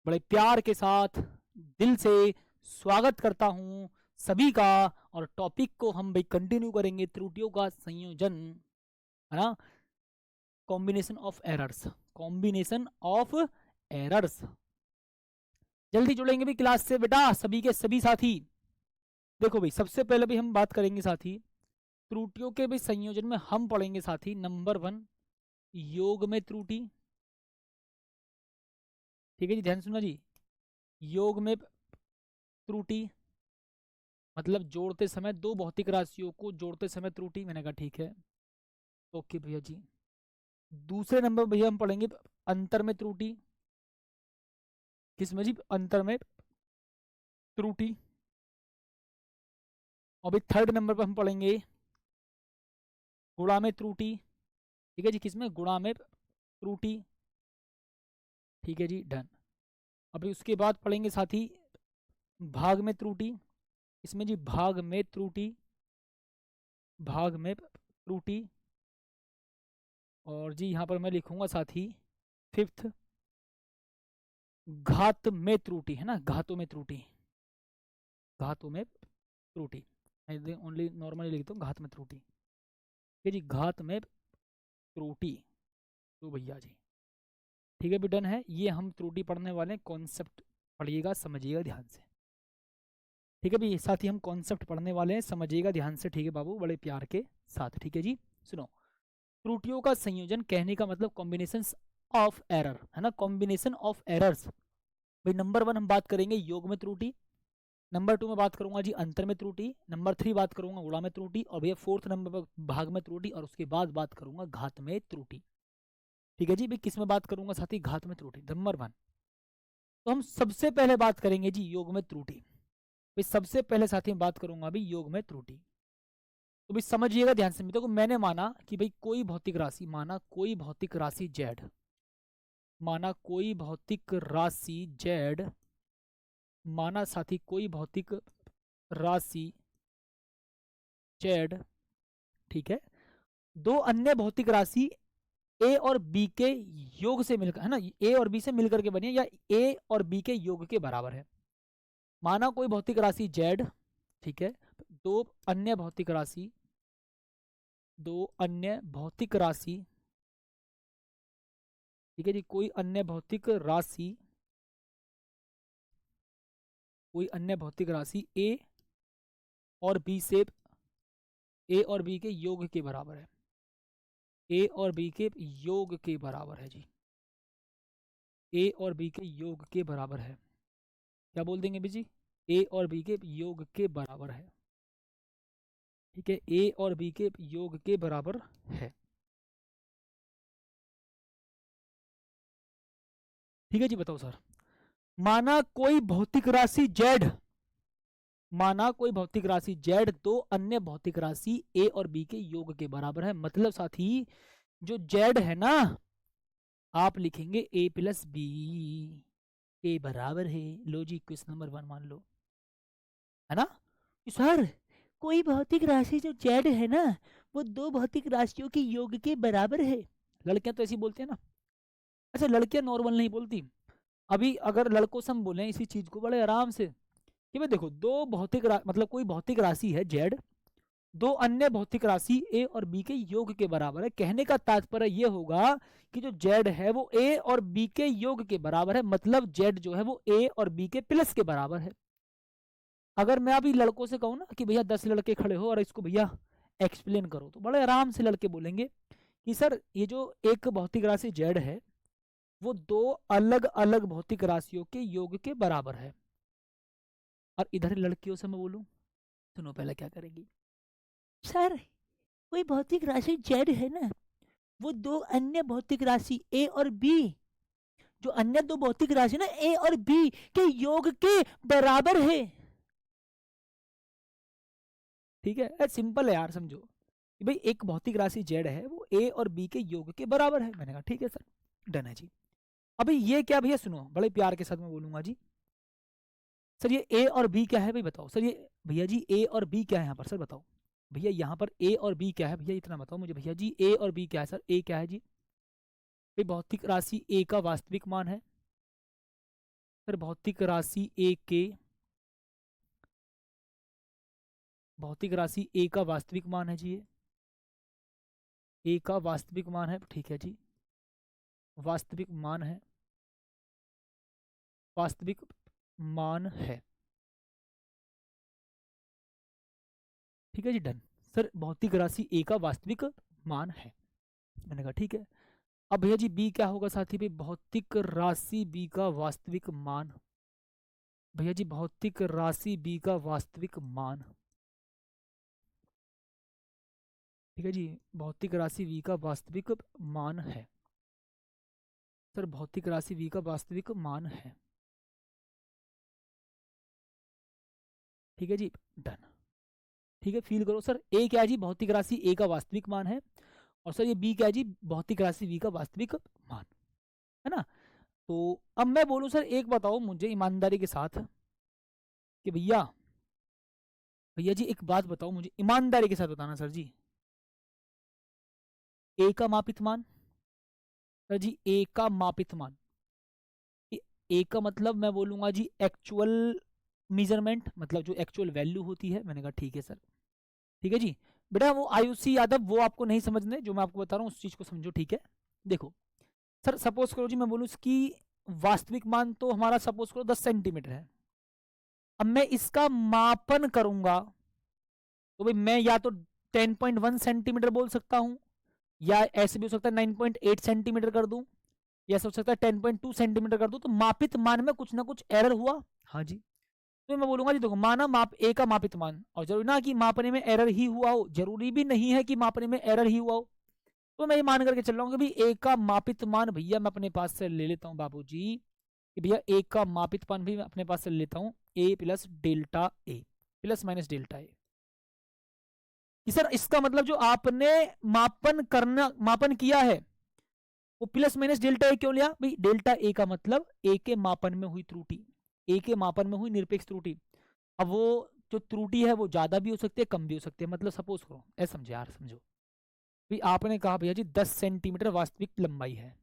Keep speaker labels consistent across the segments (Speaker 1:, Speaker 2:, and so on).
Speaker 1: बड़े प्यार के साथ दिल से स्वागत करता हूं सभी का। और टॉपिक को हम भाई कंटिन्यू करेंगे, त्रुटियों का संयोजन, है ना। Combination of errors, combination of errors. जल्दी जुड़ेंगे भी क्लास से बेटा सभी के सभी साथी। देखो भाई, सबसे पहले भी हम बात करेंगे साथी त्रुटियों के भी संयोजन में। हम पढ़ेंगे साथी नंबर 1 योग में त्रुटि। ठीक है जी, ध्यान सुनना जी। योग में त्रुटि मतलब जोड़ते समय दो भौतिक राशियों को जोड़ते समय त्रुटि। मैंने कहा ठीक है, ओके भैया जी। दूसरे नंबर भैया हम पढ़ेंगे अंतर में त्रुटि। किसमें जी? अंतर में त्रुटि। और भाई थर्ड नंबर पर हम पढ़ेंगे गुणा में त्रुटि। ठीक है जी, किसमें? गुणा में त्रुटि। ठीक है जी, डन। अभी उसके बाद पढ़ेंगे साथी भाग में त्रुटि। इसमें जी भाग में त्रुटि, भाग में त्रुटि। और जी यहाँ पर मैं लिखूंगा साथी फिफ्थ घात में त्रुटि, है ना, घातों में त्रुटि, घातों में त्रुटि। मैं ओनली नॉर्मली लिखता हूँ घात में त्रुटि। ठीक है जी, घात में त्रुटि। तो भैया जी ठीक है भी डन है। ये हम त्रुटि पढ़ने वाले कॉन्सेप्ट पढ़िएगा, समझिएगा ध्यान से। ठीक है भी साथ ही हम कॉन्सेप्ट पढ़ने वाले हैं, समझिएगा ध्यान से। ठीक है बाबू, बड़े प्यार के साथ। ठीक है जी, सुनो। त्रुटियों का संयोजन कहने का मतलब कॉम्बिनेशन ऑफ एरर, है ना, कॉम्बिनेशन ऑफ एरर्स। भाई नंबर 1 हम बात करेंगे योग में त्रुटि। नंबर 2 में बात करूंगा जी अंतर में त्रुटि। नंबर 3 बात करूंगा गुणा में त्रुटि। और भैया फोर्थ नंबर पर भाग में त्रुटि। और उसके बाद बात करूंगा घात में त्रुटि। ठीक है जी, भाई किस में बात करूंगा साथी? घात में त्रुटि, नंबर 1। तो हम सबसे पहले बात करेंगे जी योग में त्रुटि। भाई सबसे पहले साथी मैं बात करूंगा अभी योग में त्रुटि। तो भाई समझिएगा ध्यान से। देखो मैंने माना कि भाई कोई भौतिक राशि, माना कोई भौतिक राशि जेड, माना कोई भौतिक राशि जेड, माना साथी कोई भौतिक राशि जेड। ठीक है, दो अन्य भौतिक राशि ए और बी के योग से मिलकर, है ना, ए और बी से मिलकर के बनी है, या ए और बी के योग के बराबर है। माना कोई भौतिक राशि जेड, ठीक है, दो अन्य भौतिक राशि, दो अन्य भौतिक राशि, ठीक है जी, कोई अन्य भौतिक राशि, कोई अन्य भौतिक राशि ए और बी से, ए और बी के योग के बराबर है, ए और बी के योग के बराबर है जी, ए और बी के योग के बराबर है। क्या बोल देंगे भी जी? ए और बी के योग के बराबर है। ठीक है, ए और बी के योग के बराबर है। ठीक है जी, बताओ सर। माना कोई भौतिक राशि जेड, माना कोई भौतिक राशि जेड दो अन्य भौतिक राशि ए और बी के योग के बराबर है। मतलब साथी जो जेड है ना, आप लिखेंगे ए प्लस बी के बराबर है। लो जी, क्वेश्चन नंबर 1 मान लो, है ना। कि सर कोई भौतिक राशि जो जेड है ना, वो दो भौतिक राशियों के योग के बराबर है। लड़कियां तो ऐसी बोलती है ना। अच्छा, लड़कियां नॉर्मल नहीं बोलती। अभी अगर लड़कों से हम बोले इसी चीज को बड़े आराम से कि भाई देखो, दो भौतिक मतलब कोई भौतिक राशि है जेड, दो अन्य भौतिक राशि ए और बी के योग के बराबर है। कहने का तात्पर्य यह होगा कि जो जेड है वो ए और बी के योग के बराबर है। मतलब जेड जो है वो ए और बी के प्लस के बराबर है। अगर मैं अभी लड़कों से कहूँ ना कि भैया 10 लड़के खड़े हो और इसको भैया एक्सप्लेन करो, तो बड़े आराम से लड़के बोलेंगे कि सर ये जो एक भौतिक राशि जेड है वो दो अलग अलग भौतिक राशियों के योग के बराबर है। और इधर लड़कियों से मैं बोलूं, सुनो पहले क्या करेंगी। सर कोई भौतिक राशि जेड है ना, वो दो अन्य भौतिक राशि ए और बी, जो अन्य दो भौतिक राशि ना ए और बी के योग के बराबर है। ठीक है, सिंपल है यार, समझो कि भाई एक भौतिक राशि जेड है वो ए और बी के योग के बराबर है। मैंने कहा ठीक है सर, डन है जी। अभी ये क्या भैया, सुनो बड़े प्यार के साथ मैं बोलूंगा जी। सर ये ए और बी क्या है भाई बताओ। सर ये भैया जी ए और बी क्या है यहाँ पर, सर बताओ भैया, यहाँ पर ए और बी क्या है भैया, इतना बताओ मुझे भैया जी। ए और बी क्या है सर? ए क्या है जी? भाई भौतिक राशि ए का वास्तविक मान है, सर भौतिक राशि ए के, भौतिक राशि ए का वास्तविक मान है जी, ये ए का वास्तविक मान है, ठीक है जी, वास्तविक मान है, वास्तविक मान है, ठीक है जी, डन। सर भौतिक राशि ए का वास्तविक मान है, मैंने कहा ठीक है। अब भैया जी बी क्या होगा साथी भाई, भौतिक राशि बी का वास्तविक मान, भैया जी भौतिक राशि बी का वास्तविक मान, ठीक है जी, भौतिक राशि वी का वास्तविक मान है। सर भौतिक राशि वी का वास्तविक मान है, ठीक है जी, डन। ठीक है, फील करो सर, ए क्या है जी, भौतिक राशि ए का वास्तविक मान है, और सर ये बी क्या है जी, भौतिक राशि वी का वास्तविक मान, है ना। तो अब मैं बोलूं सर, एक बताओ मुझे ईमानदारी के साथ कि भैया, भैया जी एक बात बताओ मुझे ईमानदारी के साथ बताना सर जी, ए का मापित मान, सर जी ए का मापित मान, ए का मतलब मैं बोलूंगा जी एक्चुअल मेजरमेंट, मतलब जो एक्चुअल वैल्यू होती है। मैंने कहा ठीक है सर, ठीक है जी। बेटा वो आयुषी यादव वो आपको नहीं समझने, जो मैं आपको बता रहा हूँ उस चीज को समझो, ठीक है। देखो सर, सपोज करो जी मैं बोलूँ इसकी वास्तविक मान तो हमारा सपोज करो 10 सेंटीमीटर है। अब मैं इसका मापन करूंगा तो भाई मैं या तो 10.1 सेंटीमीटर बोल सकता हूं, या ऐसे भी हो सकता है 9.8 सेंटीमीटर कर दूं, या हो सकता है 10.2 सेंटीमीटर कर दूं। तो मापित मान में कुछ ना कुछ एरर हुआ, हाँ जी। तो मैं बोलूंगा जी देखो, माना माप ए का मापित मान, और जरूरी ना कि मापने में एरर ही हुआ हो, जरूरी भी नहीं है कि मापने में एरर ही हुआ हो। तो मैं ये मान करके चल रहा हूँ कि भाई ए का मापित मान भैया मैं अपने पास से ले लेता हूँ बाबूजी, कि भैया ए का मापित मान भी मैं अपने पास से ले लेता हूँ, ए plus delta A, plus minus delta A. कि सर इसका मतलब जो आपने मापन किया है वो प्लस माइनस डेल्टा ए क्यों लिया भाई, डेल्टा ए का मतलब ए के मापन में हुई त्रुटि, ए के मापन में हुई निरपेक्ष त्रुटि। अब वो जो त्रुटि है वो ज्यादा भी हो सकती है, कम भी हो सकती है। मतलब सपोज करो, ऐसे समझे यार, समझो भाई, आपने कहा भैया जी 10 सेंटीमीटर वास्तविक लंबाई है,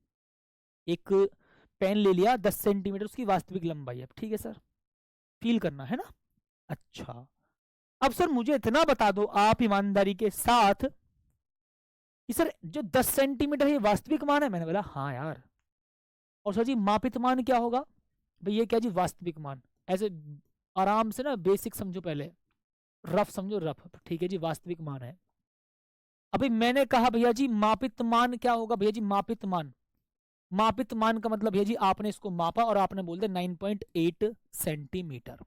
Speaker 1: एक पेन ले लिया, 10 सेंटीमीटर उसकी वास्तविक लंबाई है, ठीक है सर, फील करना है ना। अच्छा, अब सर मुझे इतना बता दो आप ईमानदारी के साथ कि सर जो 10 सेंटीमीटर है वास्तविक मान है। मैंने बोला हाँ यार। और सर जी मापित मान क्या होगा भाई, ये क्या जी वास्तविक मान, ऐसे आराम से ना बेसिक समझो, पहले रफ समझो, रफ, ठीक है जी, वास्तविक मान है। अभी मैंने कहा भैया जी मापित मान क्या होगा, भैया जी मापित मान, मापित मान का मतलब भैया जी आपने इसको मापा और आपने बोल दिया 9.8 सेंटीमीटर,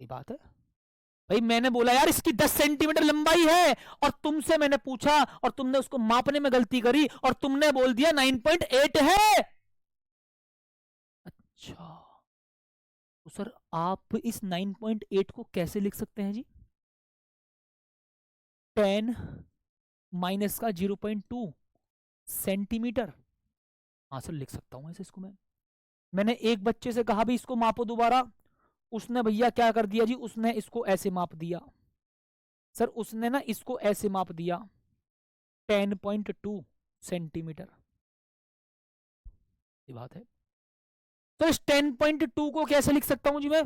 Speaker 1: ये बात है भाई। मैंने बोला यार इसकी 10 सेंटीमीटर लंबाई है, और तुमसे मैंने पूछा और तुमने उसको मापने में गलती करी और तुमने बोल दिया 9.8 है। अच्छा, तो सर आप इस 9.8 को कैसे लिख सकते हैं जी, 10 माइनस का 0.2 सेंटीमीटर। हाँ सर लिख सकता हूं ऐसे इसको मैंने एक बच्चे से कहा भी इसको मापो दोबारा, उसने भैया क्या कर दिया जी, उसने इसको ऐसे माप दिया सर, उसने ना इसको ऐसे माप दिया 10.2 सेंटीमीटर, ये बात है। तो इस 10.2 को कैसे लिख सकता हूं जी मैं,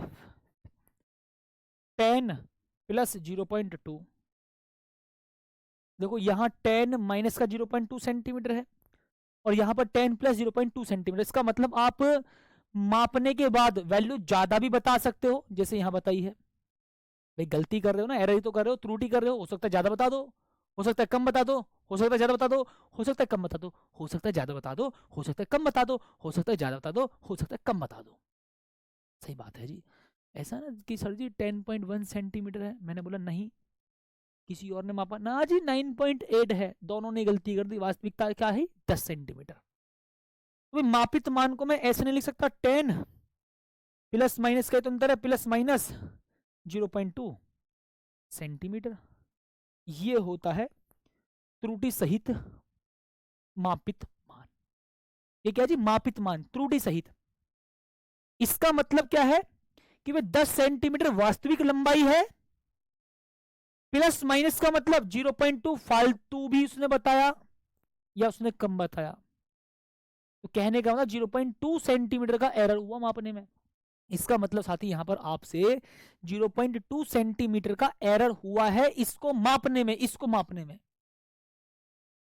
Speaker 1: 10 प्लस 0.2, देखो यहाँ 10 माइनस का 0.2 सेंटीमीटर है और यहाँ पर 10 प्लस 0.2 सेंटीमीटर। इसका मतलब आप मापने के बाद वैल्यू ज्यादा भी बता सकते हो, जैसे यहाँ बताई है भाई, गलती कर रहे हो ना, एरर ही तो कर रहे हो, त्रुटि कर रहे हो सकता है ज्यादा बता दो, हो सकता है कम बता दो, हो सकता है ज्यादा बता दो, हो सकता है कम बता दो, हो सकता है ज्यादा बता दो, हो सकता है कम बता दो, हो सकता है ज्यादा बता दो, हो सकता है कम बता दो। सही बात है जी। ऐसा ना कि सर जी 10.1 सेंटीमीटर है, मैंने बोला नहीं, किसी और ने मापा ना जी 9.8 है, दोनों ने गलती कर दी, वास्तविकता क्या है 10 सेंटीमीटर। तो मापित मान को मैं ऐसे नहीं लिख सकता, 10 प्लस माइनस का तो अंतर है, प्लस माइनस 0.2 सेंटीमीटर, ये होता है त्रुटि सहित मापित मान। ये क्या जी, मापित मान त्रुटि सहित। इसका मतलब क्या है कि वे 10 सेंटीमीटर वास्तविक लंबाई है, प्लस माइनस का मतलब 0.2 फालतू भी उसने बताया या उसने कम बताया, तो कहने का मतलब 0.2 सेंटीमीटर का एरर हुआ मापने में। इसका मतलब साथी यहाँ पर आपसे 0.2 सेंटीमीटर का एरर हुआ है इसको मापने में, इसको मापने में,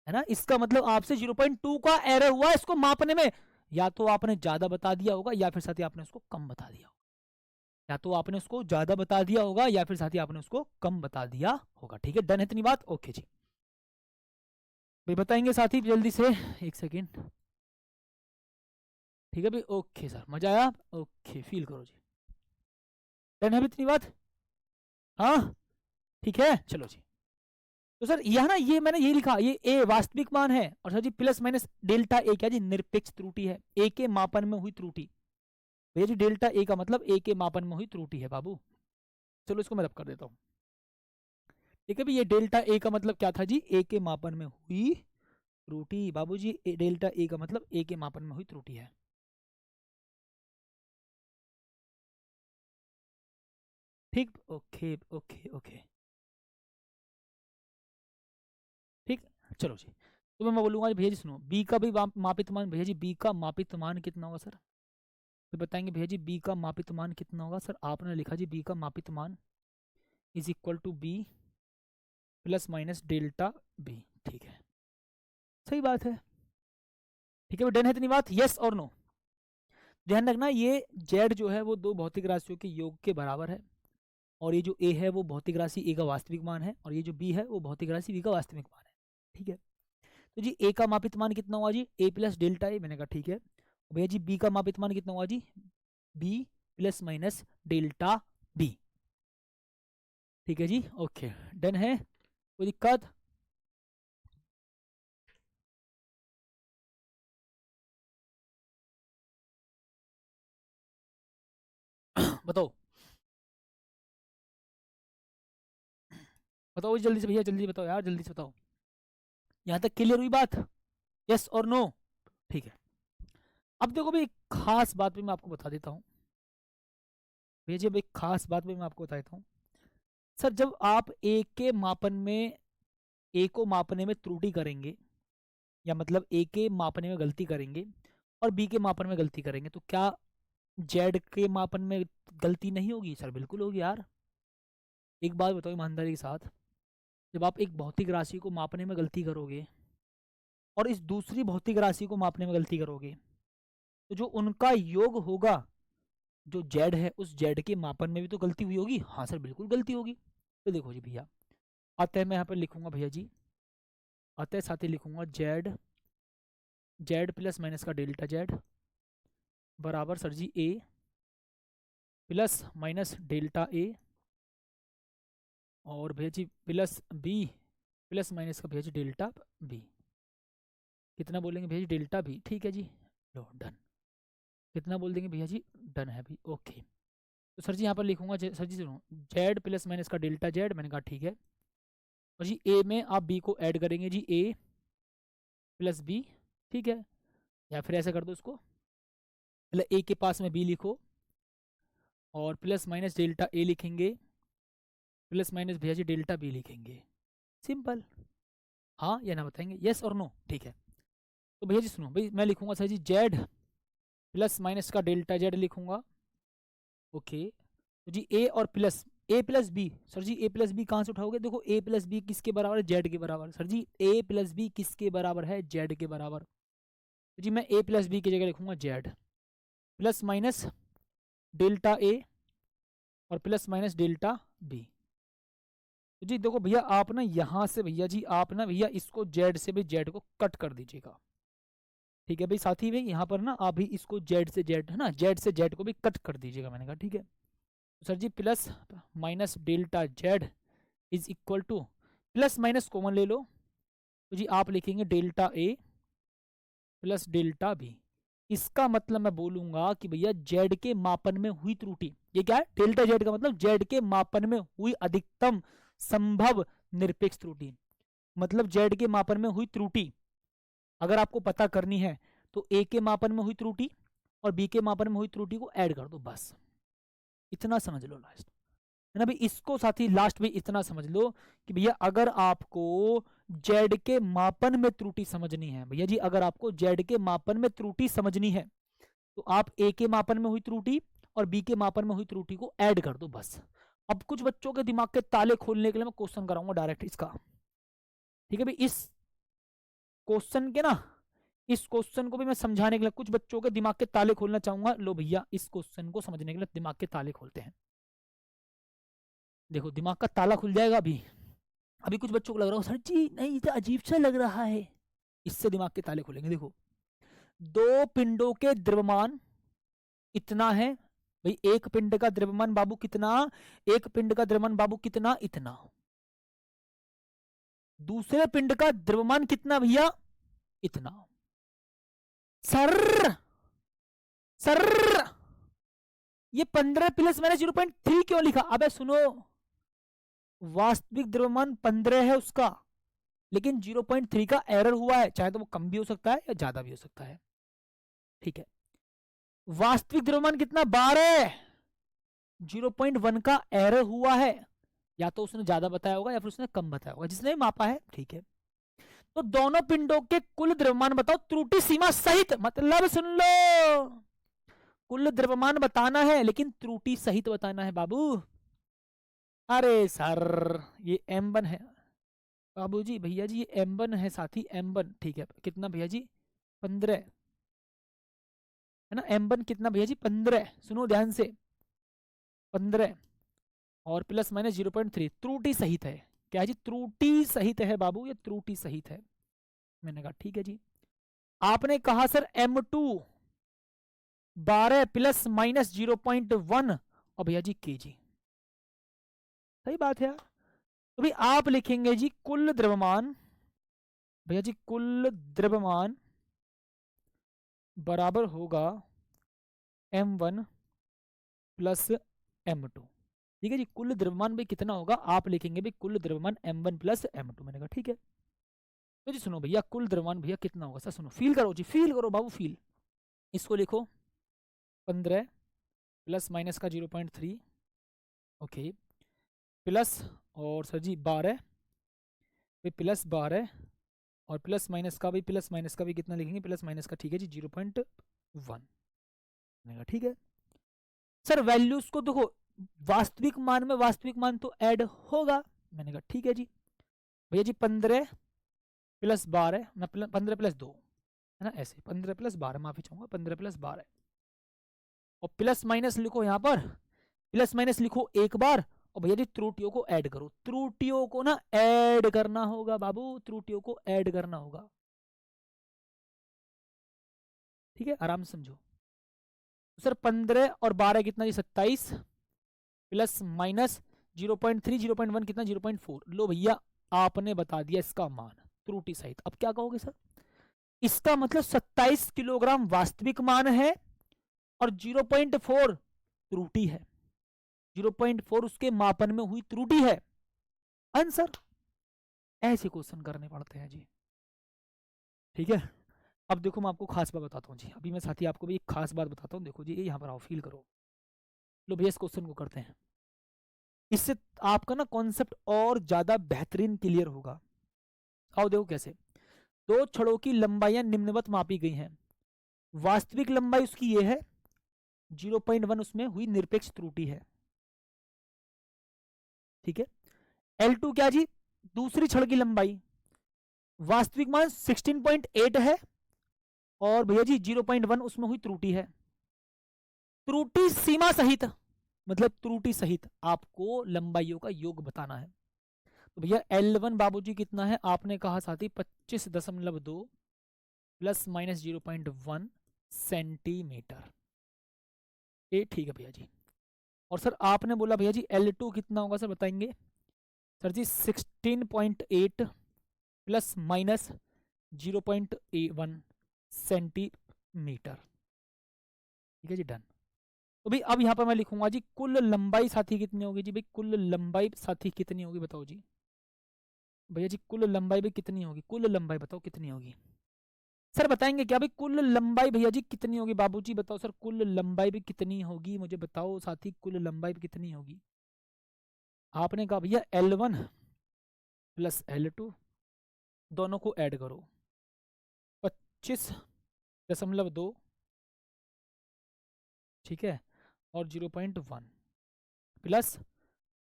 Speaker 1: है ना। इसका मतलब आपसे 0.2 का एरर हुआ इसको मापने में। या तो आपने ज्यादा बता दिया होगा या फिर साथी आपने उसको कम बता दिया होगा। या तो आपने उसको ज्यादा बता दिया होगा या फिर साथी आपने उसको कम बता दिया होगा। ठीक है, डन है इतनी बात। ओके जी भाई, बताएंगे साथी जल्दी से, एक सेकेंड। ठीक है भाई, ओके सर, मजा आया। ओके, फील करो जी, डन है इतनी बात। हाँ ठीक है, चलो जी। तो सर यह ना, ये मैंने ये लिखा, ये ए वास्तविक मान है, और सर जी प्लस माइनस डेल्टा ए क्या जी, निरपेक्ष त्रुटि है, ए के मापन में हुई त्रुटि। भैया जी डेल्टा ए का मतलब ए के मापन में हुई त्रुटि है बाबू। चलो इसको मैं रब कर देता हूँ। ठीक है भाई, ये डेल्टा ए का मतलब क्या था जी, ए के मापन में हुई त्रुटि। बाबू जी डेल्टा ए का मतलब ए के मापन में हुई त्रुटि है। ठीक, ओके ओके ओके, ठीक। चलो जी, तो मैं बोलूंगा भैया जी सुनो, बी का भी मापित मान, भैया जी बी का मापित मान कितना होगा सर। तो बताएंगे भैया जी बी का मापित मान कितना होगा सर। आपने लिखा जी बी का मापित मान is equal to B plus minus delta B. ठीक है, सही बात है। ठीक है, डन है इतनी बात, यस और नो। ध्यान रखना, ये जेड जो है वो दो भौतिक राशियों के योग के बराबर है, और ये जो ए है वो भौतिक राशि ए का वास्तविक मान है, और ये जो बी है वो भौतिक राशि बी का वास्तविक मान है। ठीक है, तो जी ए का मापित मान कितना हुआ जी, ए प्लस डेल्टा ए। मैंने कहा ठीक है। भैया जी बी का मापित मान कितना हुआ जी, B plus minus delta B. ठीक है जी, ओके, डन है, कोई दिक्कत। बताओ बताओ जल्दी से भैया, जल्दी बताओ यार, जल्दी से बताओ। यहाँ तक क्लियर हुई बात, यस और नो। ठीक है, अब देखो भाई, एक खास बात भी मैं आपको बता देता हूँ। भैया जी अब एक खास बात भी मैं आपको बता देता हूँ। सर जब आप ए के मापन में, ए को मापने में त्रुटि करेंगे, या मतलब ए के मापने में गलती करेंगे और बी के मापन में गलती करेंगे, तो क्या जेड के मापन में गलती नहीं होगी? सर बिल्कुल होगी यार। एक बात बताओ ईमानदारी के साथ, जब आप एक भौतिक राशि को मापने में गलती करोगे और इस दूसरी भौतिक राशि को मापने में गलती करोगे, तो जो उनका योग होगा, जो जेड है, उस जेड के मापन में भी तो गलती हुई होगी। हाँ सर बिल्कुल गलती होगी। तो देखो जी भैया, अतः मैं यहाँ पर लिखूंगा भैया जी, अतः साथ ही लिखूंगा जेड, जेड प्लस माइनस का डेल्टा जेड बराबर sir ji A plus minus delta A, और भैया जी प्लस बी प्लस माइनस का भैया जी डेल्टा बी। कितना बोलेंगे भैया जी, डेल्टा बी। ठीक है जी, लो डन। कितना बोल देंगे भैया जी, डन है भी, ओके। तो सर जी यहाँ पर लिखूंगा सर जी सुनो, जेड प्लस माइनस का डेल्टा जेड। मैंने कहा ठीक है, और जी ए में आप बी को ऐड करेंगे जी, ए प्लस बी। ठीक है, या फिर ऐसा कर दो इसको, मतलब ए के पास में बी लिखो और प्लस माइनस डेल्टा ए लिखेंगे, प्लस माइनस भैया जी डेल्टा बी लिखेंगे। सिंपल, हाँ या ना बताएंगे, यस और नो। ठीक है, तो भैया जी सुनो भाई, मैं लिखूंगा सर जी जेड प्लस माइनस का डेल्टा जेड लिखूंगा। ओके, तो जी ए और प्लस, ए प्लस बी। सर जी ए प्लस बी कहाँ से उठाओगे, देखो ए प्लस बी किसके बराबर है, जेड के बराबर। सर जी ए प्लस बी किसके बराबर है, जेड के बराबर। तो जी मैं ए प्लस बी की जगह लिखूंगा Z plus minus delta A और प्लस माइनस डेल्टा बी। तो जी देखो भैया, आप ना यहाँ से भैया जी, आप ना भैया इसको जेड से भी जेड को कट कर दीजिएगा। ठीक है भाई, साथ ही में यहाँ पर ना आप भी इसको जेड से जेड, है ना, जेड से जेड को भी कट कर दीजिएगा। मैंने कहा ठीक है। तो सर जी plus minus delta Z is equal to, plus minus common ले लो, तो जी आप लिखेंगे delta A plus delta B. इसका मतलब मैं बोलूंगा कि भैया जेड के मापन में हुई त्रुटि, ये क्या है, डेल्टा जेड का मतलब जेड के मापन में हुई अधिकतम संभव निरपेक्ष त्रुटि। मतलब जेड के मापन में हुई त्रुटि अगर आपको पता करनी है, तो ए के मापन में हुई त्रुटि और बी के मापन में हुई त्रुटि को ऐड कर दो, बस इतना समझ लो लास्ट। है ना भाई। इसको साथी लास्ट में इतना समझ लो कि भैया अगर आपको जेड के मापन में त्रुटि समझनी है, भैया जी अगर आपको जेड के मापन में त्रुटि समझनी है तो आप ए के मापन में हुई त्रुटि और बी के मापन में हुई त्रुटि को ऐड कर दो बस। अब कुछ बच्चों के दिमाग के ताले खोलने के लिए मैं क्वेश्चन कराऊंगा डायरेक्ट इसका, ठीक है भाई। इस क्वेश्चन के ना, इस क्वेश्चन को भी मैं समझाने के लिए कुछ बच्चों के दिमाग के ताले खोलना चाहूंगा। लो भैया इस क्वेश्चन को समझने के लिए दिमाग के ताले खोलते हैं। देखो दिमाग का ताला खुल जाएगा अभी। अभी कुछ बच्चों को लग रहा हो सर जी नहीं ये तो अजीब सा लग रहा है, इससे दिमाग के ताले खुलेंगे। देखो दो पिंडों के द्रव्यमान इतना है भाई, एक पिंड का द्रव्यमान बाबू कितना, एक पिंड का द्रव्यमान बाबू कितना, इतना। दूसरे पिंड का द्रव्यमान कितना भैया, इतना। सर सर ये 15 प्लस मैंने 0.3 क्यों लिखा, अबे सुनो वास्तविक द्रव्यमान 15 है उसका, लेकिन 0.3 का एरर हुआ है, चाहे तो वो कम भी हो सकता है या ज्यादा भी हो सकता है, ठीक है। वास्तविक द्रव्यमान कितना 12, 0.1 का एरर हुआ है, या तो उसने ज्यादा बताया होगा या फिर उसने कम बताया होगा, जिसने मापा है, ठीक है। तो दोनों पिंडों के कुल द्रव्यमान बताओ त्रुटि सीमा सहित, मतलब सुन लो कुल द्रव्यमान बताना है लेकिन त्रुटि सहित बताना है बाबू। अरे सर ये M1 है बाबूजी, भैया जी ये M1 है साथी, M1 ठीक है। कितना भैया जी 15 है ना, M1 कितना भैया जी 15, सुनो ध्यान से 15 और प्लस माइनस 0.3 त्रुटि सहित है। क्या जी त्रुटि सहित है बाबू, ये त्रुटि सहित है। मैंने कहा ठीक है जी। आपने कहा सर M2 12 प्लस माइनस 0.1 और भैया जी केजी, सही बात है यार। तो भाई आप लिखेंगे जी कुल द्रव्यमान, भैया जी कुल द्रव्यमान बराबर होगा M1 प्लस M2, ठीक है जी। कुल द्रव्यमान भाई कितना होगा, आप लिखेंगे भाई कुल द्रव्यमान M1 प्लस M2। मैंने कहा ठीक है। तो जी सुनो भैया कुल द्रव्यमान भैया कितना होगा, सर सुनो फील करो जी, फील करो बाबू फील। इसको लिखो 15 प्लस माइनस का 0.3 ओके, प्लस और सर जी 12 प्लस 12 और प्लस माइनस का भी, प्लस माइनस का भी कितना लिखेंगे, प्लस माइनस का ठीक है जी 0.1। ठीक है सर। वैल्यूज को देखो वास्तविक मान में वास्तविक मान तो ऐड होगा, मैंने कहा ठीक है जी। भैया जी 15 प्लस 12 ना 15 प्लस 2 है ना, ऐसे 15 प्लस 12, माफी चाहूंगा 15 प्लस 12 और प्लस माइनस लिखो यहाँ पर, प्लस माइनस लिखो एक बार और भैया जी त्रुटियों को ऐड करो। त्रुटियों को ना ऐड करना होगा बाबू, त्रुटियों को ऐड करना होगा, ठीक है आराम से समझो। तो सर 15 और 12 कितना जी 27 प्लस माइनस 0.3 0.1 कितना 0.4। लो भैया आपने बता दिया इसका मान त्रुटि सहित। अब क्या कहोगे सर, इसका मतलब 27 किलोग्राम वास्तविक मान है और 0.4 त्रुटि है, 0.4 उसके मापन में हुई त्रुटि है आंसर। ऐसे क्वेश्चन करने पड़ते हैं जी, ठीक है। अब देखो मैं आपको खास बात बताता हूँ जी, अभी मैं साथी आपको भी एक खास बात बताता हूँ। देखो जी ये यहाँ पर आओ फील करो। लो भैया इस क्वेश्चन को करते हैं, इससे आपका ना कॉन्सेप्ट और ज्यादा बेहतरीन क्लियर होगा। आओ देखो कैसे। दो छड़ों की लंबाइयां निम्नवत मापी गई हैं, वास्तविक लंबाई उसकी ये है, 0.1 उसमें हुई निरपेक्ष त्रुटि है, ठीक है। L2 क्या जी दूसरी छड़ की लंबाई, वास्तविक मान 16.8 है और भैया जी 0.1 उसमें हुई त्रुटि है। त्रुटि सीमा सहित मतलब त्रुटि सहित आपको लंबाइयों का योग बताना है। तो भैया L1 बाबूजी कितना है, आपने कहा साथी 25.2 प्लस माइनस 0.1 सेंटीमीटर, ये ठीक है भैया जी। और सर आपने बोला भैया जी L2 कितना होगा सर बताएंगे, सर जी 16.8 प्लस माइनस 0.1 सेंटीमीटर, ठीक है जी डन। तो भाई अब यहाँ पर मैं लिखूंगा जी कुल लंबाई साथी कितनी होगी जी, भाई कुल लंबाई साथी कितनी होगी बताओ जी। भैया जी कुल लंबाई भी कितनी होगी, कुल लंबाई बताओ कितनी होगी सर बताएंगे क्या भाई कुल लंबाई भैया जी कितनी होगी, बाबूजी बताओ सर कुल लंबाई भी कितनी होगी, मुझे बताओ साथी कुल लंबाई भी कितनी होगी। आपने कहा भैया L1 प्लस L2 दोनों को ऐड करो, 25.2, ठीक है, और 0.1 प्लस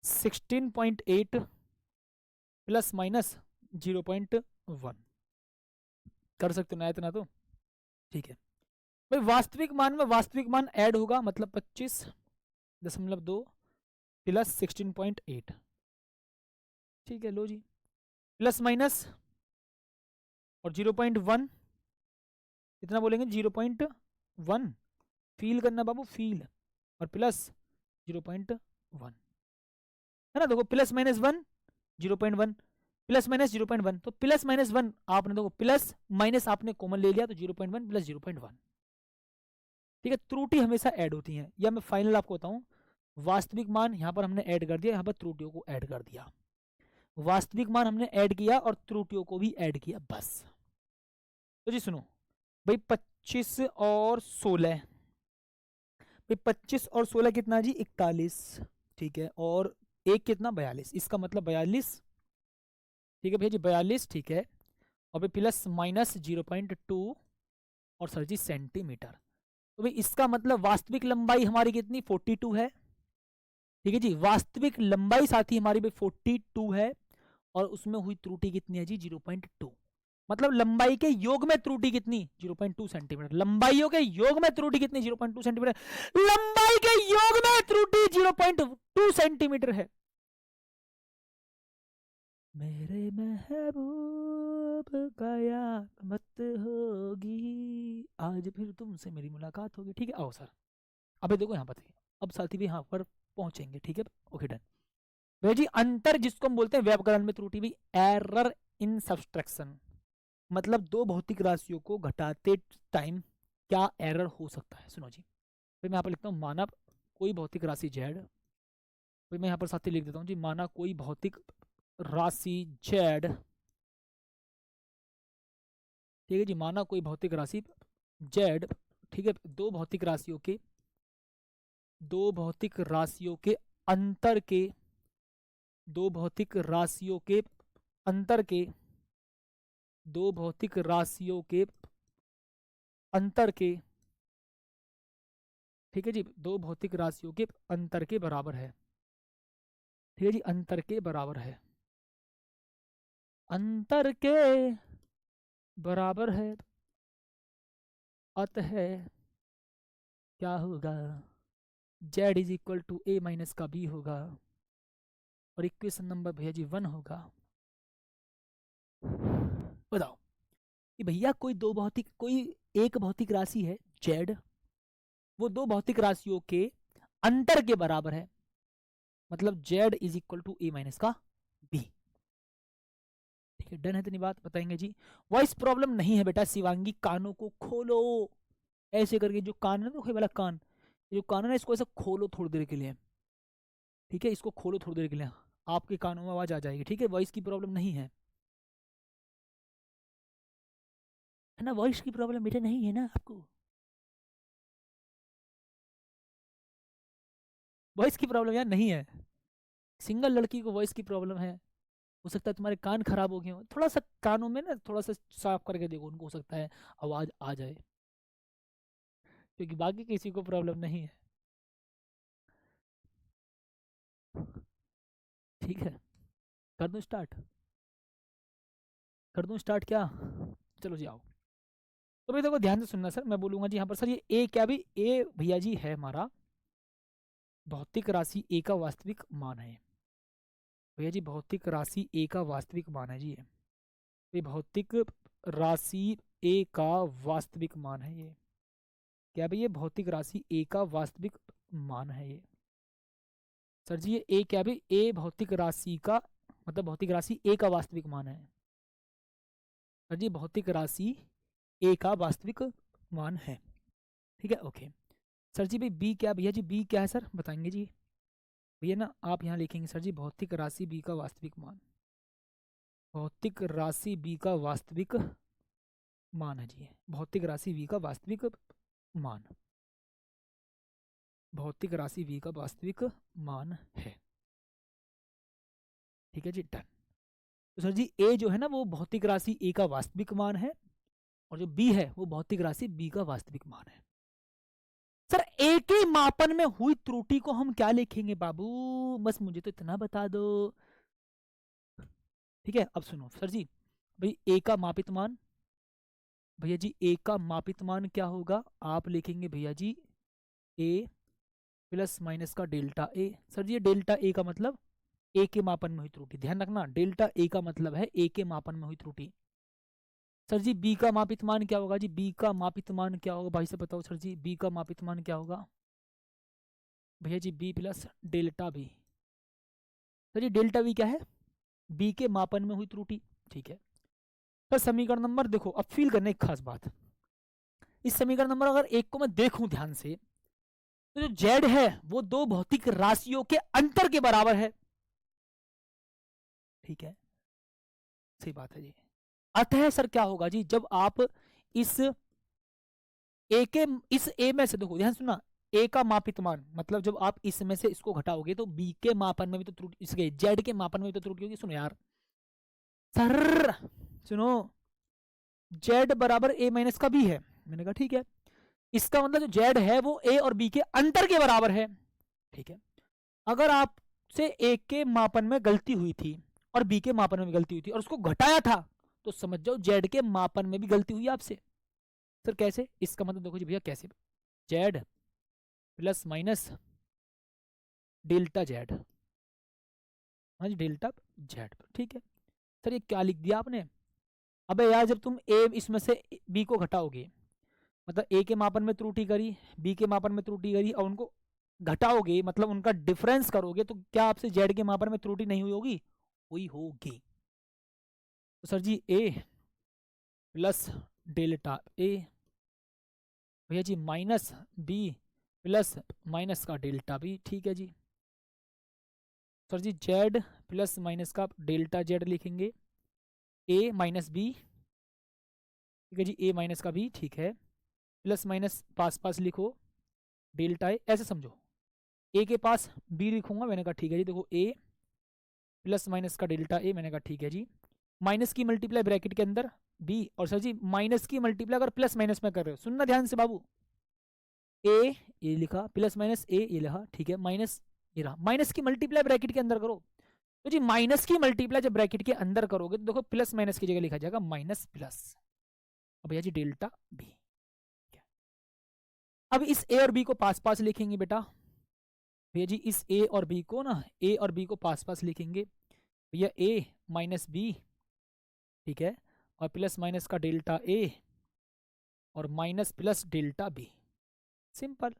Speaker 1: 16.8 प्लस माइनस 0.1, कर सकते हो ना इतना तो, ठीक है भाई। वास्तविक मान में वास्तविक मान ऐड होगा, मतलब 25.2 प्लस 16.8, ठीक है, लो जी, प्लस माइनस और 0.1, कितना बोलेंगे 0.1, फील करना बाबू फील, और प्लस 0.1 है ना। देखो प्लस माइनस 1 0.1 प्लस माइनस 0.1, तो प्लस माइनस 1 आपने देखो प्लस माइनस आपने कॉमन ले लिया तो 0.1 प्लस 0.1, ठीक है। त्रुटि हमेशा ऐड होती है, या मैं फाइनल आपको बताऊं, वास्तविक मान यहाँ पर हमने ऐड कर दिया, यहाँ पर त्रुटियों को ऐड कर दिया, वास्तविक मान हमने ऐड किया और त्रुटियों को भी ऐड किया, बस। तो जी सुनो भाई, 25 और 16, भाई 25 और 16 कितना जी 41, ठीक है, और एक कितना 42, इसका मतलब 42, ठीक है भैया जी 42, ठीक है, और भाई प्लस माइनस 0.2 और सर जी सेंटीमीटर। तो भाई इसका मतलब वास्तविक लंबाई हमारी कितनी 42 है, ठीक है जी, वास्तविक लंबाई साथी हमारी भाई 42 है, और उसमें हुई त्रुटि कितनी है जी 0.2, मतलब लंबाई के योग में त्रुटि कितनी 0.2 सेंटीमीटर, लंबाइयों के योग में त्रुटि कितनी 0.2 सेंटीमीटर, लंबाई के योग में त्रुटि 0.2 सेंटीमीटर है। मेरे महबूब का याद मत होगी, आज फिर तुमसे मेरी मुलाकात होगी, ठीक है। आओ सर, अबे देखो यहाँ पर अब साथी भी यहाँ पर पहुंचेंगे, ठीक है, ओके डन। भैया जी अंतर जिसको हम बोलते हैं व्याकरण में त्रुटि भी, एरर इन सब्सट्रैक्शन, मतलब दो भौतिक राशियों को घटाते टाइम क्या एरर हो सकता है, सुनो जी। फिर मैं यहाँ पर लिखता हूँ माना कोई भौतिक राशि जेड, फिर मैं यहाँ पर साथी लिख देता हूँ जी, माना कोई भौतिक राशि जेड, ठीक है जी, माना कोई भौतिक राशि जेड, ठीक है, दो भौतिक राशियों के अंतर के, दो भौतिक राशियों के अंतर के, दो भौतिक राशियों के अंतर के, ठीक है जी, दो भौतिक राशियों के अंतर के बराबर है, ठीक है जी, अंतर के बराबर है, अंतर के बराबर है, अतः क्या होगा, Z is equal to A minus का बी होगा, और इक्वेशन नंबर भैया जी 1 होगा। बताओ कि भैया कोई एक भौतिक राशि है जेड, वो दो भौतिक राशियों के अंतर के बराबर है, मतलब Z is equal to A minus का बी, ठीक है, डन है। इतनी बात बताएंगे जी। वॉइस प्रॉब्लम नहीं है बेटा शिवांगी, कानों को खोलो, ऐसे करके जो कान है ना वाला कान, जो कान है ना इसको ऐसे खोलो थोड़ी देर के लिए, ठीक है, इसको खोलो थोड़ी देर के लिए, आपके कानों में आवाज आ जाएगी, ठीक है, वॉइस की प्रॉब्लम नहीं है ना, वॉइस की प्रॉब्लम बेटा नहीं है ना आपको, वॉइस की प्रॉब्लम यार नहीं है, सिंगल लड़की को वॉइस की प्रॉब्लम है, हो सकता है तुम्हारे कान खराब हो गए हो, थोड़ा सा कानों में ना थोड़ा सा साफ करके देखो, उनको हो सकता है आवाज आ जाए, क्योंकि बाकी किसी को प्रॉब्लम नहीं है, ठीक है। कर दूं स्टार्ट, कर दूं स्टार्ट क्या, चलो जी आओ। तो भाई देखो ध्यान से सुनना सर, मैं बोलूंगा जी यहाँ पर सर, ये ए क्या भी, ए भैया जी है हमारा भौतिक राशि ए का वास्तविक मान है, भैया जी भौतिक राशि ए का वास्तविक मान है जी, ये भौतिक राशि ए का वास्तविक मान है, ये क्या भाई, ये भौतिक राशि ए का वास्तविक मान है ये, सर जी ये ए क्या भाई, ए भौतिक राशि का मतलब भौतिक राशि ए का वास्तविक मान है, सर जी भौतिक राशि ए का वास्तविक मान है, ठीक है, ओके। सर जी भाई बी क्या, भैया जी बी क्या है सर बताएंगे जी, भैया ना आप यहाँ लिखेंगे सर जी भौतिक राशि बी का वास्तविक मान, भौतिक राशि बी का वास्तविक मान है जी, भौतिक राशि बी का वास्तविक मान, भौतिक राशि v का वास्तविक मान है। ठीक है जी, डन। तो सर जी ए जो है ना वो भौतिक राशि ए का वास्तविक मान है, और जो बी है वो भौतिक राशि बी का वास्तविक मान है। सर ए के मापन में हुई त्रुटि को हम क्या लिखेंगे बाबू, बस मुझे तो इतना बता दो। ठीक है, अब सुनो सर जी, भाई ए का मापित मान, भैया जी ए का मापित मान क्या होगा, आप लिखेंगे भैया जी ए प्लस माइनस का डेल्टा ए। सर जी ये डेल्टा ए का मतलब ए के मापन में हुई त्रुटि, ध्यान रखना डेल्टा ए का मतलब है ए के मापन में हुई त्रुटि। सर जी बी का मापित मान क्या होगा जी, बी का मापित मान क्या होगा भाई से बताओ सर जी, बी का मापित मान क्या होगा भैया जी, B plus delta B. Sir जी डेल्टा बी क्या है, बी के मापन में हुई त्रुटि। ठीक है सर, समीकरण नंबर देखो, अब फील करने एक खास बात, इस समीकरण नंबर अगर एक को मैं देखूं ध्यान से, तो जो जेड है वो दो भौतिक राशियों के अंतर के बराबर है। ठीक है, सही बात है जी। अतः सर क्या होगा जी, जब आप इस ए के, इस ए में से देखो ध्यान सुनना, ए का मापित मान मतलब जब आप इसमें से इसको घटाओगे तो बी के मापन में भी तो त्रुटि, इसके जेड के मापन में भी तो त्रुटि होगी। सुनो यार सर, सुनो, जेड बराबर ए माइनस का बी है, मैंने कहा ठीक है, इसका मतलब जो जेड है वो ए और बी के अंतर के बराबर है। ठीक है, अगर आपसे ए के मापन में गलती हुई थी और बी के मापन में भी गलती हुई थी और उसको घटाया था, तो समझ जाओ जेड के मापन में भी गलती हुई आपसे। सर कैसे, इसका मतलब देखो जी भैया कैसे, Z plus minus delta Z, हाँ जी डेल्टा जेड। ठीक है सर, ये क्या लिख दिया आपने, अबे यार जब तुम ए इसमें से बी को घटाओगे, मतलब ए के मापन में त्रुटि करी, बी के मापन में त्रुटि करी, और उनको घटाओगे मतलब उनका डिफरेंस करोगे, तो क्या आपसे जेड के मापन में त्रुटि नहीं हुई होगी, हुई होगी। तो sir ji A plus delta A, भैया जी माइनस बी प्लस माइनस का डेल्टा बी। ठीक है जी सर जी, जेड प्लस माइनस का डेल्टा जेड लिखेंगे, ए माइनस बी, ठीक है जी, ए माइनस का बी। ठीक है, प्लस माइनस पास पास लिखो, डेल्टा ए, ऐसे समझो, ए के पास बी लिखूंगा, मैंने कहा ठीक है जी, देखो ए प्लस माइनस का डेल्टा ए, मैंने कहा ठीक है जी, माइनस की मल्टीप्लाई ब्रैकेट के अंदर बी, और सर जी माइनस की मल्टीप्लाई अगर प्लस माइनस में कर रहे हो, सुनना ध्यान से बाबू, ए लिखा प्लस माइनस ए ये लिखा, ठीक है, माइनस ये रहा, माइनस की मल्टीप्लाई ब्रैकेट के अंदर करो, तो जी माइनस की मल्टीप्लाई जब ब्रैकेट के अंदर करोगे तो देखो प्लस माइनस की जगह लिखा जाएगा माइनस प्लस, अब भैया जी डेल्टा बी। अब इस ए और बी को पास पास लिखेंगे बेटा, भैया जी इस ए और बी को ना, ए और बी को पास पास लिखेंगे, भैया ए माइनस बी, ठीक है, और प्लस माइनस का डेल्टा ए और minus plus delta B, simple.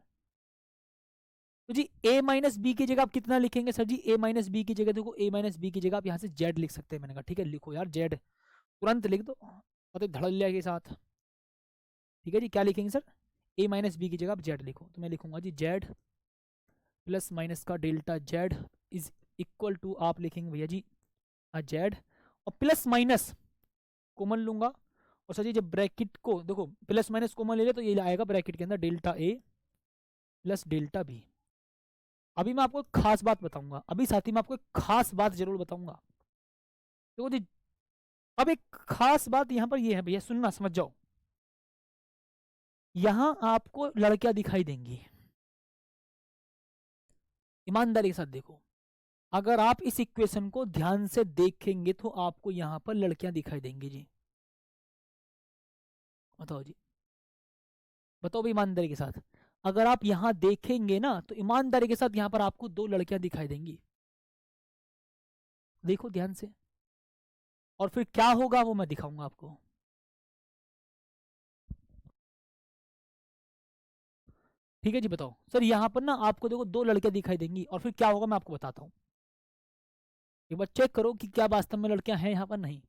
Speaker 1: तो जी a माइनस बी की जगह आप कितना लिखेंगे सर जी, a माइनस बी की जगह देखो, a माइनस बी की जगह आप यहाँ से z लिख सकते हैं, मैंने कहा ठीक है लिखो यार z, तुरंत लिख दो, पता धड़ल्ले के साथ। ठीक है जी, क्या लिखेंगे सर, a माइनस बी की जगह आप z लिखो, तो मैं लिखूंगा जी z प्लस माइनस का delta z is equal to, आप लिखेंगे भैया जी z, और प्लस माइनस कॉमन लूंगा, और सर जी जब ब्रैकेट को देखो प्लस माइनस कॉमन ले ले तो ये आएगा ब्रैकेट के अंदर delta a plus delta B. अभी मैं आपको एक खास बात बताऊंगा, अभी साथी मैं आपको एक खास बात जरूर बताऊंगा, देखो जी, अब एक खास बात यहाँ पर ये है भैया, सुनना समझ जाओ, यहां आपको लड़कियां दिखाई देंगी, ईमानदारी के साथ देखो, अगर आप इस इक्वेशन को ध्यान से देखेंगे तो आपको यहां पर लड़कियां दिखाई देंगी जी, बताओ जी, बताओ भी ईमानदारी के साथ, अगर आप यहां देखेंगे ना तो ईमानदारी के साथ यहां पर आपको दो लड़कियां दिखाई देंगी, देखो ध्यान से, और फिर क्या होगा वो मैं दिखाऊंगा आपको। ठीक है जी, बताओ सर, यहाँ पर ना आपको देखो दो लड़कियां दिखाई देंगी, और फिर क्या होगा मैं आपको बताता हूँ, एक बार चेक करो कि क्या वास्तव में लड़कियां हैं यहाँ पर, नहीं,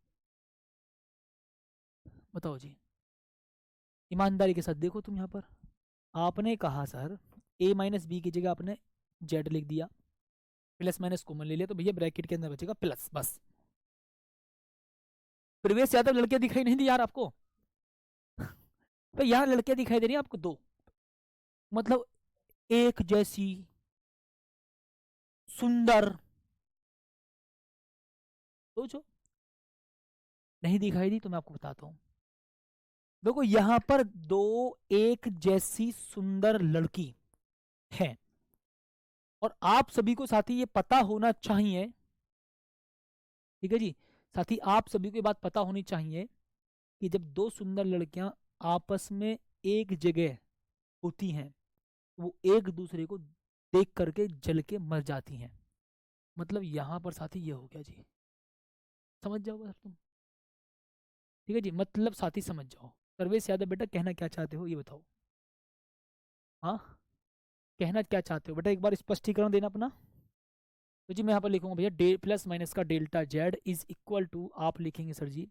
Speaker 1: बताओ जी, ईमानदारी के साथ देखो तुम यहाँ पर, आपने कहा सर a माइनस बी की जगह आपने z लिख दिया, प्लस माइनस कॉमन ले लिया, तो भैया ब्रैकेट के अंदर बचेगा प्लस, बस। प्रवेश यादव लड़कियां दिखाई नहीं दी यार आपको, तो यहाँ लड़कियां दिखाई दे रही है आपको दो, मतलब एक जैसी सुंदर, सोचो, नहीं दिखाई दी तो मैं आपको बताता हूँ। देखो यहाँ पर दो एक जैसी सुंदर लड़की है, और आप सभी को साथी ये पता होना चाहिए, ठीक है जी, साथी आप सभी को ये बात पता होनी चाहिए कि जब दो सुंदर लड़कियां आपस में एक जगह होती हैं, वो एक दूसरे को देख करके जल के मर जाती हैं। मतलब यहाँ पर साथी ये हो गया जी, समझ जाओ बस तुम, ठीक है जी, मतलब साथी समझ जाओ। सर्वेश यादव बेटा कहना क्या चाहते हो ये बताओ, हाँ कहना क्या चाहते हो बेटा, एक बार स्पष्टीकरण देना अपना। तो जी मैं यहाँ पर लिखूंगा भैया डे प्लस माइनस का delta Z is equal to, आप लिखेंगे सर जी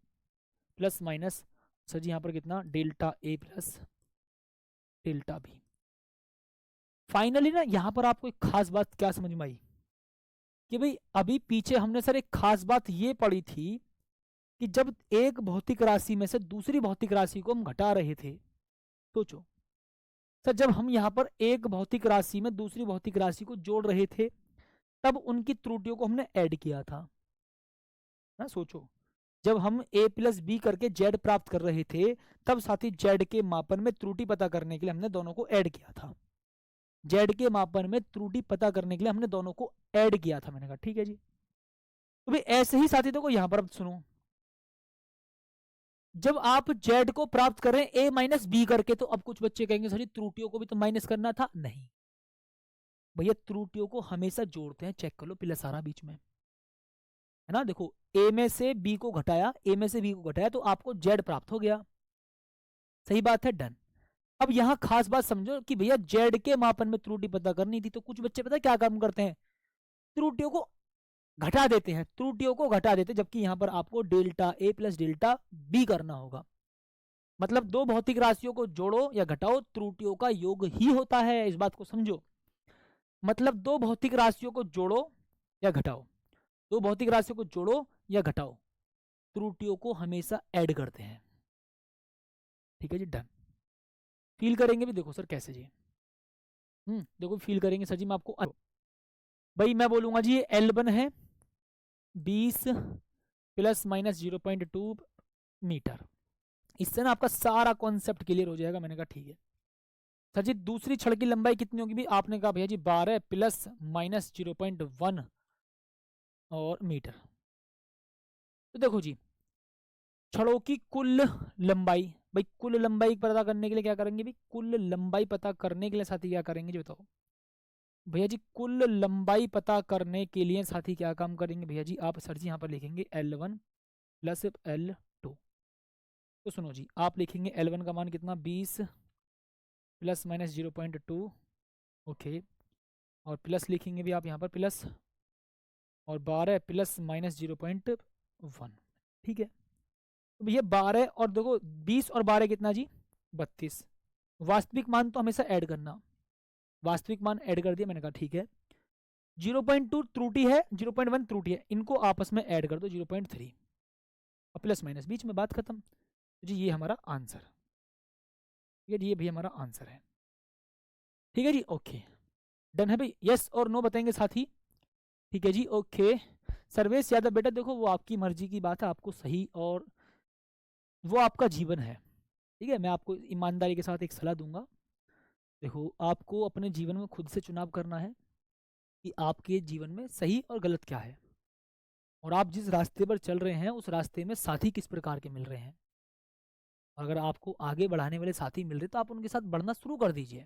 Speaker 1: प्लस माइनस, सर जी यहाँ पर कितना delta A plus delta B. Finally ना यहाँ पर आपको एक खास बात क्या समझ में आई कि भाई अभी पीछे हमने सर एक खास बात ये पढ़ी थी कि जब एक भौतिक राशि में से दूसरी भौतिक राशि को हम घटा रहे थे, सोचो सर जब हम यहाँ पर एक भौतिक राशि में दूसरी भौतिक राशि को जोड़ रहे थे तब उनकी त्रुटियों को हमने ऐड किया था ना। सोचो जब हम a प्लस बी करके z प्राप्त कर रहे थे तब साथी z के मापन में त्रुटि पता करने के लिए हमने दोनों को ऐड किया था, z के मापन में त्रुटि पता करने के लिए हमने दोनों को ऐड किया था। मैंने कहा ठीक है जी, तो भाई ऐसे ही साथी देखो यहाँ पर अब सुनो, जब आप z को प्राप्त करें a माइनस बी करके, तो अब कुछ बच्चे कहेंगे सर त्रुटियों को भी तो माइनस करना था, नहीं भैया त्रुटियों को हमेशा जोड़ते हैं, चेक कर लो प्लस आ रहा बीच में है ना। देखो a में से b को घटाया, a में से b को घटाया तो आपको z प्राप्त हो गया, सही बात है, डन। अब यहां खास बात समझो कि भैया z के मापन में त्रुटि पता करनी थी, तो कुछ बच्चे पता क्या काम करते हैं, त्रुटियों को घटा देते हैं, त्रुटियों को घटा देते हैं, जबकि यहां पर आपको delta A plus delta B करना होगा। मतलब दो भौतिक राशियों को जोड़ो या घटाओ, त्रुटियों का योग ही होता है, इस बात को समझो। मतलब दो भौतिक राशियों को जोड़ो या घटाओ, दो भौतिक राशियों को जोड़ो या घटाओ, त्रुटियों को हमेशा ऐड करते हैं, ठीक है जी, डन। फील करेंगे भी, देखो सर कैसे जी, देखो फील करेंगे सर जी, मैं आपको भाई मैं बोलूंगा जी ये L1 है 20 प्लस माइनस 0.2 मीटर, इससे ना आपका सारा कॉन्सेप्ट क्लियर हो जाएगा। मैंने कहा ठीक है सर जी, दूसरी छड़ की लंबाई कितनी होगी भी, आपने कहा भैया जी 12 प्लस माइनस 0.1 और मीटर। तो देखो जी छड़ों की कुल लंबाई, भाई कुल लंबाई पता करने के लिए क्या करेंगे भी, कुल लंबाई पता करने के लिए साथी क्या करेंगे जी बताओ भैया जी, कुल लंबाई पता करने के लिए साथी क्या काम करेंगे भैया जी, आप सर जी यहाँ पर लिखेंगे L1 प्लस L2। तो सुनो जी आप लिखेंगे L1 का मान कितना 20 प्लस माइनस 0.2, ओके, और प्लस लिखेंगे भी आप यहाँ पर प्लस, और 12 प्लस माइनस 0.1, ठीक है। तो भैया 12 और देखो 20 और 12 कितना जी 32, वास्तविक मान तो हमेशा ऐड करना, वास्तविक मान ऐड कर दिया, मैंने कहा ठीक है। 0.2 त्रुटि है, 0.1 त्रुटि है, इनको आपस में ऐड कर दो 0.3 और प्लस माइनस बीच में, बात खत्म। तो जी ये हमारा आंसर, ठीक है जी, ये भी हमारा आंसर है, ठीक है जी, ओके डन है भाई, यस और नो बताएंगे साथी, ठीक है जी, ओके। सर्वेश यादव बेटा देखो वो आपकी मर्जी की बात है, आपको सही और वो आपका जीवन है, ठीक है, मैं आपको ईमानदारी के साथ एक सलाह दूंगा। देखो आपको अपने जीवन में खुद से चुनाव करना है कि आपके जीवन में सही और गलत क्या है, और आप जिस रास्ते पर चल रहे हैं उस रास्ते में साथी किस प्रकार के मिल रहे हैं। अगर आपको आगे बढ़ाने वाले साथी मिल रहे तो आप उनके साथ बढ़ना शुरू कर दीजिए।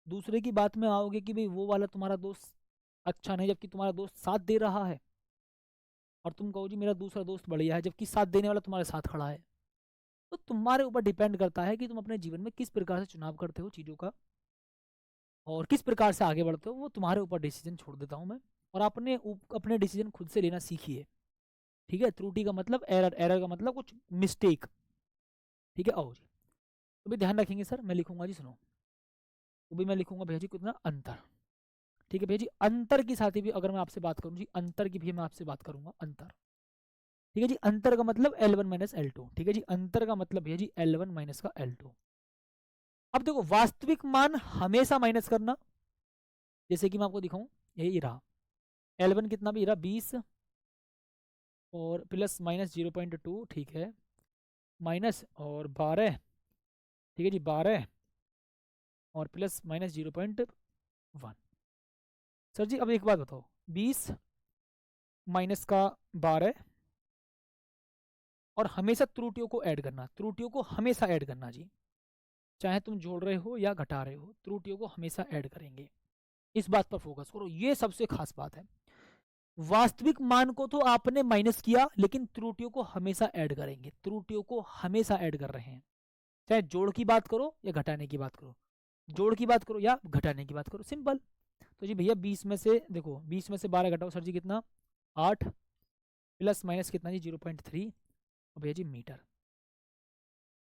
Speaker 1: दूसरे की बात में आओगे कि भाई वो वाला तुम्हारा दोस्त अच्छा नहीं, जबकि तुम्हारा दोस्त साथ दे रहा है, और तुम कहो जी मेरा दूसरा दोस्त बढ़िया है, जबकि साथ देने वाला तुम्हारे साथ खड़ा है। तो तुम्हारे ऊपर डिपेंड करता है कि तुम अपने जीवन में किस प्रकार से चुनाव करते हो चीज़ों का, और किस प्रकार से आगे बढ़ते हो, वो तुम्हारे ऊपर डिसीजन छोड़ देता हूँ मैं। और अपने डिसीजन खुद से लेना सीखिए, ठीक है। त्रुटि का मतलब एरर, एरर का मतलब कुछ मिस्टेक, ठीक है। आओ जी तो भी ध्यान रखेंगे सर, मैं लिखूंगा जी सुनो, तो भी मैं लिखूंगा भैया जी कितना अंतर, ठीक है भैया जी। अंतर की साथ ही भी अगर मैं आपसे बात करूँ जी, अंतर की भी मैं आपसे बात करूंगा, अंतर, ठीक है जी। अंतर का मतलब L1 माइनस L2, ठीक है जी, अंतर का मतलब भैया जी L1 माइनस का L2। अब देखो वास्तविक मान हमेशा माइनस करना, जैसे कि मैं आपको दिखाऊं, यही रहा L1 कितना भी रहा 20 और प्लस माइनस 0.2, ठीक है, माइनस और 12, ठीक है जी 12 और प्लस माइनस 0.1। सर जी अब एक बात बताओ, 20 माइनस का 12 और हमेशा त्रुटियों को ऐड करना, त्रुटियों को हमेशा ऐड करना जी, चाहे तुम जोड़ रहे हो या घटा रहे हो, त्रुटियों को हमेशा ऐड करेंगे। इस बात पर फोकस करो, ये सबसे खास बात है। वास्तविक मान को तो आपने माइनस किया, लेकिन त्रुटियों को हमेशा ऐड करेंगे, त्रुटियों को हमेशा ऐड कर रहे हैं, चाहे जोड़ की बात करो या घटाने की बात करो, जोड़ की बात करो या घटाने की बात करो, सिंपल। तो जी भैया 20 में से देखो, 20 में से 12 घटाओ सर जी कितना, 8 प्लस माइनस कितना जी 0.3, और भैया जी मीटर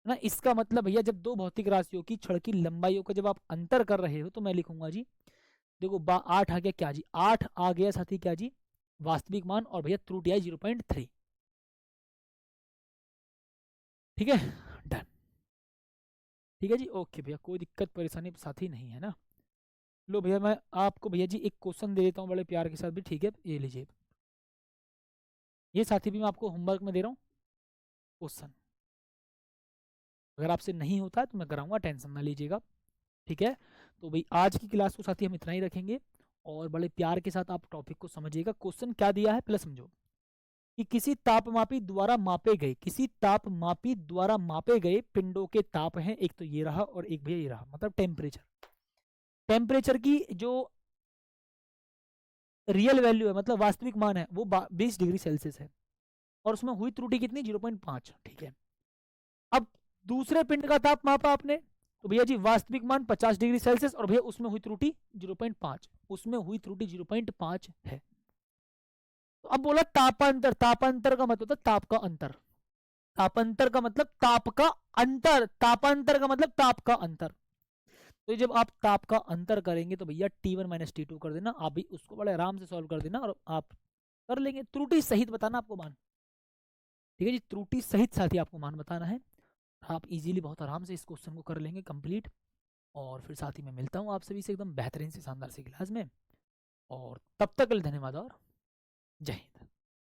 Speaker 1: ना। इसका मतलब भैया जब दो भौतिक राशियों की छड़ की लंबाइयों का जब आप अंतर कर रहे हो तो मैं लिखूंगा जी, देखो 8 आ गया क्या जी, 8 आ गया साथी क्या जी, वास्तविक मान, और भैया त्रुटि आई 0.3, ठीक है, डन। ठीक है जी, ओके भैया, कोई दिक्कत परेशानी साथी नहीं है ना। लो भैया मैं आपको भैया जी एक क्वेश्चन दे देता हूँ बड़े प्यार के साथ भी, ठीक है, ये लीजिए, ये साथी भी मैं आपको होमवर्क में दे रहा हूँ क्वेश्चन, अगर आपसे नहीं होता है तो मैं कराऊंगा, टेंशन ना लीजिएगा, ठीक है। तो भाई आज की क्लास को साथी हम इतना ही रखेंगे, और बड़े प्यार के साथ आप टॉपिक को समझिएगा। क्वेश्चन क्या दिया है प्लस समझो, कि किसी तापमापी द्वारा मापे गए, किसी तापमापी द्वारा मापे गए पिंडों के ताप हैं, एक तो ये रहा और एक भैया ये रहा, मतलब टेम्परेचर, टेम्परेचर की जो रियल वैल्यू है, मतलब वास्तविक मान है, वो 20 डिग्री सेल्सियस है, और उसमें हुई त्रुटि कितनी 0.5, ठीक है। अब दूसरे पिंड का ताप मापा आपने, तो भैया जी वास्तविक मान 50 डिग्री सेल्सियस, और भैया उसमें हुई त्रुटि 0.5, उसमें हुई त्रुटि 0.5 है। तो अब बोला तापांतर, तापांतर का मतलब होता ताप का अंतर, तापांतर का मतलब ताप का अंतर, तापांतर का मतलब ताप का अंतर। तो जब आप ताप का अंतर करेंगे तो भैया T1 माइनस T2 कर देना, आप भी उसको बड़े आराम से सॉल्व कर देना, और आप कर लेंगे। त्रुटि सहित बताना आपको मान, ठीक है जी, त्रुटि सहित साथ ही आपको मान बताना है। आप इजीली बहुत आराम से इस क्वेश्चन को कर लेंगे कंप्लीट, और फिर साथ ही मैं मिलता हूँ आप सभी से एकदम बेहतरीन से शानदार सी क्लास में, और तब तक के लिए धन्यवाद और जय हिंद।